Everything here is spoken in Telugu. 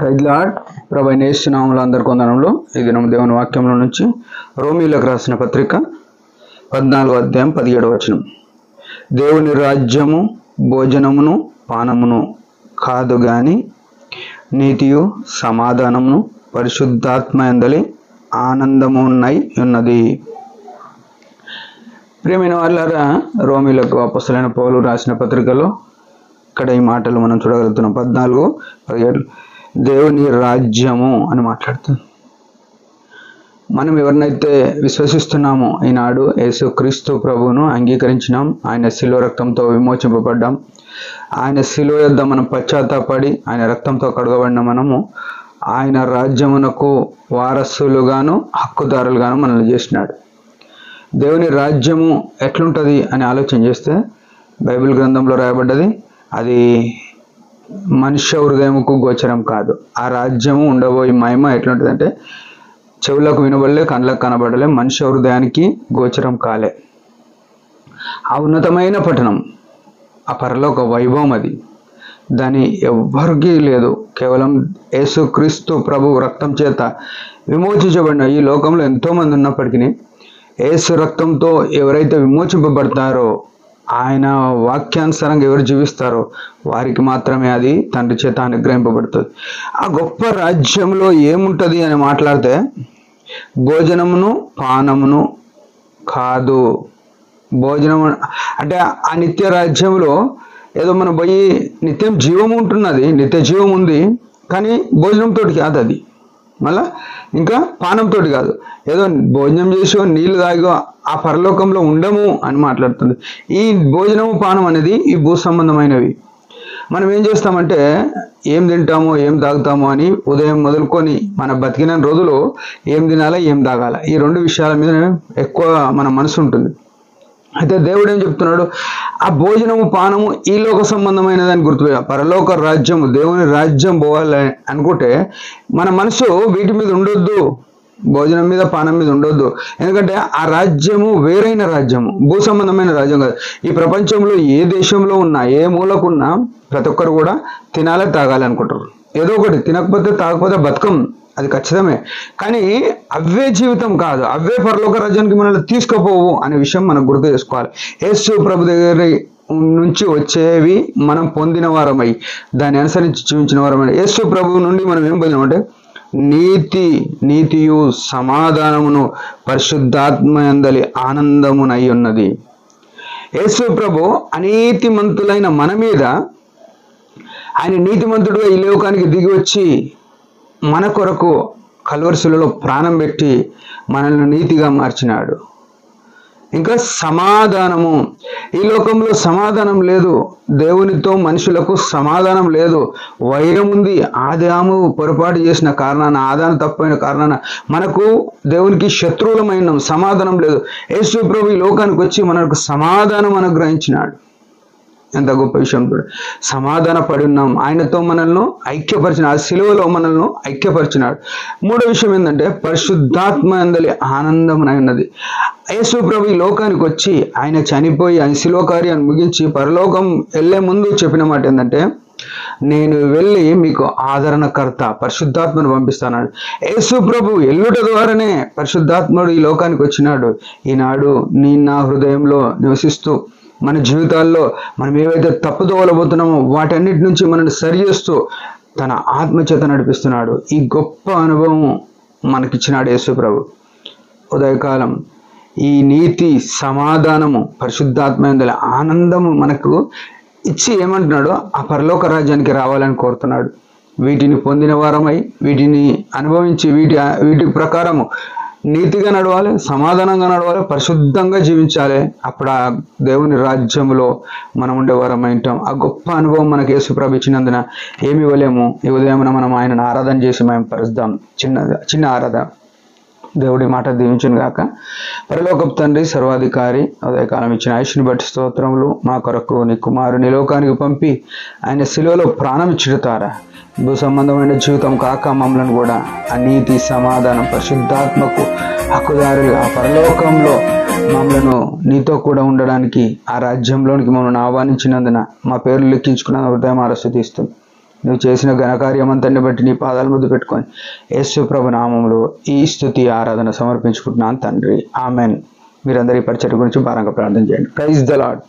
Praise lord. ప్రభు యేసు నామములో అందరికీ వందనములు. ఈ దినం దేవుని వాక్యంలో నుంచి రోమీయులకు రాసిన పత్రిక 14వ అధ్యాయం 17వ వచనం. దేవుని రాజ్యము భోజనమును పానమును కాదు గాని నీతియు సమాధానమును పరిశుద్ధాత్మయందలి ఆనందమునై ఉన్నది. ప్రియమైన వాళ్ళారా, రోమీయులకు అపోస్తలుడైన పౌలు రాసిన పత్రికలో ఇక్కడ ఈ మాటలు మనం చూడగలుగుతున్నాం. 14:17 దేవుని రాజ్యము అని మాట్లాడుతుంది. మనం ఎవరినైతే విశ్వసిస్తున్నామో, ఈనాడు యేసు క్రీస్తు ప్రభువును అంగీకరించినాం, ఆయన శిలువ రక్తంతో విమోచింపబడ్డాం, ఆయన శిలువ యొద్ద మనం పశ్చాత్తాపడి ఆయన రక్తంతో కడగబడిన మనము ఆయన రాజ్యమునకు వారసులుగాను హక్కుదారులుగాను మనల్ని చేసినాడు. దేవుని రాజ్యము ఎట్లుంటుంది అని ఆలోచన చేస్తే బైబిల్ గ్రంథంలో రాయబడ్డది, అది మనుష్య హృదయముకు గోచరం కాదు. ఆ రాజ్యము ఉండబోయే మహిమ ఎట్లుంటుంది అంటే చెవులకు వినబడలే, కళ్ళకు కనబడలే, మనుష్య హృదయానికి గోచరం కాలే. ఆ ఉన్నతమైన పట్టణం, ఆ పరలోక వైభవం, అది దాని ఎవ్వరికీ లేదు. కేవలం యేసుక్రీస్తు ప్రభు రక్తం చేత విమోచించబడిన ఈ లోకంలో ఎంతోమంది ఉన్నప్పటికీ యేసు రక్తంతో ఎవరైతే విమోచింపబడతారో, ఆయన వాక్యానుసారంగా ఎవరు జీవిస్తారో వారికి మాత్రమే అది తండ్రి చేత అనుగ్రహింపబడుతుంది. ఆ గొప్ప రాజ్యంలో ఏముంటుంది అని మాట్లాడితే భోజనమును పానమును కాదు. భోజనం అంటే ఆ నిత్య రాజ్యంలో ఏదో మనం పోయి నిత్యం జీవం ఉంటున్నది, నిత్య జీవం ఉంది, కానీ భోజనంతో కాదు అది, మళ్ళా ఇంకా పానంతో కాదు. ఏదో భోజనం చేసో నీళ్ళు తాగో ఆ పరలోకంలో ఉండము అని మాట్లాడుతుంది. ఈ భోజనము పానం అనేది ఈ భూ సంబంధమైనవి. మనం ఏం చేస్తామంటే ఏం తింటామో ఏం తాగుతామో అని ఉదయం మొదలుకొని మన బతికిన రోజులు ఏం తినాలా ఏం తాగాల, ఈ రెండు విషయాల మీద ఎక్కువ మన మనసు ఉంటుంది. అయితే దేవుడు ఏం చెప్తున్నాడు, ఆ భోజనము పానము ఈ లోక సంబంధమైనదని గుర్తుపెట్టాలి. పరలోక రాజ్యము, దేవుని రాజ్యం పోవాలి అనుకుంటే మన మనసు వీటి మీద ఉండొద్దు, భోజనం మీద పానం మీద ఉండొద్దు. ఎందుకంటే ఆ రాజ్యము వేరైన రాజ్యము, భూ సంబంధమైన రాజ్యం కాదు. ఈ ప్రపంచంలో ఏ దేశంలో ఉన్నా, ఏ మూలకున్నా ప్రతి ఒక్కరు కూడా తినాలి తాగాలి అనుకుంటారు. ఏదో ఒకటి తినకపోతే తాగకపోతే బతకం, అది ఖచ్చితమే. కానీ అవే జీవితం కాదు, అవే పరలోక రాజ్యానికి మనల్ని తీసుకుపోవు అనే విషయం మనం గుర్తు చేసుకోవాలి. యేసు ప్రభు దగ్గర నుంచి వచ్చేవి మనం పొందిన వారమై దాన్ని అనుసరించి జీవించిన వారమై యేసు ప్రభువు నుండి మనం ఏం పొందినామంటే నీతియు సమాధానమును పరిశుద్ధాత్మయందలి ఆనందమునై ఉన్నది. యేసు ప్రభు అనీతిమంతులైన మన మీద ఆయన నీతిమంతుడుగా ఈ లోకానికి దిగి వచ్చి మన కొరకు కల్వరి శిలువలో ప్రాణం పెట్టి మనల్ని నీతిగా మార్చినాడు. ఇంకా సమాధానము, ఈ లోకంలో సమాధానం లేదు, దేవునితో మనుషులకు సమాధానం లేదు, వైరం ఉంది. ఆదాము పొరపాటు చేసిన కారణాన, ఆదాము తప్పైన కారణాన మనకు దేవునికి శత్రువులమైన సమాధానం లేదు. యేసు ప్రభు ఈ లోకానికి వచ్చి మనకు సమాధానం అనుగ్రహించినాడు. ఎంత గొప్ప విషయం! సమాధాన పడి ఉన్నాం, ఆయనతో మనల్ని ఐక్యపరిచిన, ఆ శిలువలో మనల్ని ఐక్యపరిచినాడు. మూడో విషయం ఏంటంటే పరిశుద్ధాత్మ అందలి ఆనందమునై ఉన్నది. యేసు ప్రభు ఈ లోకానికి వచ్చి ఆయన చనిపోయి ఆయన శిలువ కార్యాన్ని ముగించి పరలోకం వెళ్ళే ముందు చెప్పిన మాట ఏంటంటే, నేను వెళ్ళి మీకు ఆదరణకర్త పరిశుద్ధాత్మను పంపిస్తాడు. యేసు ప్రభు ఎల్లుట ద్వారానే పరిశుద్ధాత్ముడు ఈ లోకానికి వచ్చినాడు. ఈనాడు నా హృదయంలో నివసిస్తూ మన జీవితాల్లో మనం ఏవైతే తప్పుదోవలబోతున్నామో వాటన్నిటి నుంచి మనల్ని సరి చేస్తూ తన ఆత్మచేత నడిపిస్తున్నాడు. ఈ గొప్ప అనుభవం మనకిచ్చినాడు యేసు ప్రభు. ఉదయకాలం ఈ నీతి సమాధానము పరిశుద్ధాత్మయందలి ఆనందము మనకు ఇచ్చి ఏమంటున్నాడో ఆ పరలోక రాజ్యానికి రావాలని కోరుతున్నాడు. వీటిని పొందిన వారమై వీటిని అనుభవించి వీటి ప్రకారము నీతిగా నడవాలి, సమాధానంగా నడవాలి, పరిశుద్ధంగా జీవించాలి. అప్పుడు ఆ దేవుని రాజ్యంలో మనం ఉండేవారమై ఉంటాం. ఆ గొప్ప అనుభవం మనకు యేసు ప్రభు ఇచ్చినందున ఏమి ఇవ్వలేము. ఈ ఉదయం మనం ఆయనను ఆరాధన చేసి మేము పరుస్తాం. చిన్న ఆరాధన. దేవుడి మాట దీవించును గాక. పరలోకపు తండ్రి సర్వాధికారి, ఉదయకాలం ఇచ్చిన ఆయుష్ని బట్టి స్తోత్రములు. మా కొరకు నీ కుమారుని లోకానికి పంపి ఆయన శిలువలో ప్రాణం ఇచ్చుతారా. భూ సంబంధమైన జీవితం కాక మమ్మల్ని కూడా ఆ నీతి సమాధానం పరిశుద్ధాత్మకు హక్కుదారులు ఆ పరలోకంలో మమ్మలను నీతో కూడా ఉండడానికి ఆ రాజ్యంలోనికి మమ్మల్ని ఆహ్వానించినందున మా పేర్లు లెక్కించుకున్న హృదయం ఆరస్థితిస్తుంది. నువ్వు చేసిన ఘనకార్యమంతని బట్టి నీ పాదాల ముద్దు పెట్టుకొని యేసు ప్రభు నామములో ఈ స్తుతి ఆరాధన సమర్పించుకుంటున్నాను తండ్రి. ఆమెన్. మీరందరూ ఈ పరిచర్య గురించి భారంగా ప్రార్థన చేయండి. Praise the lord.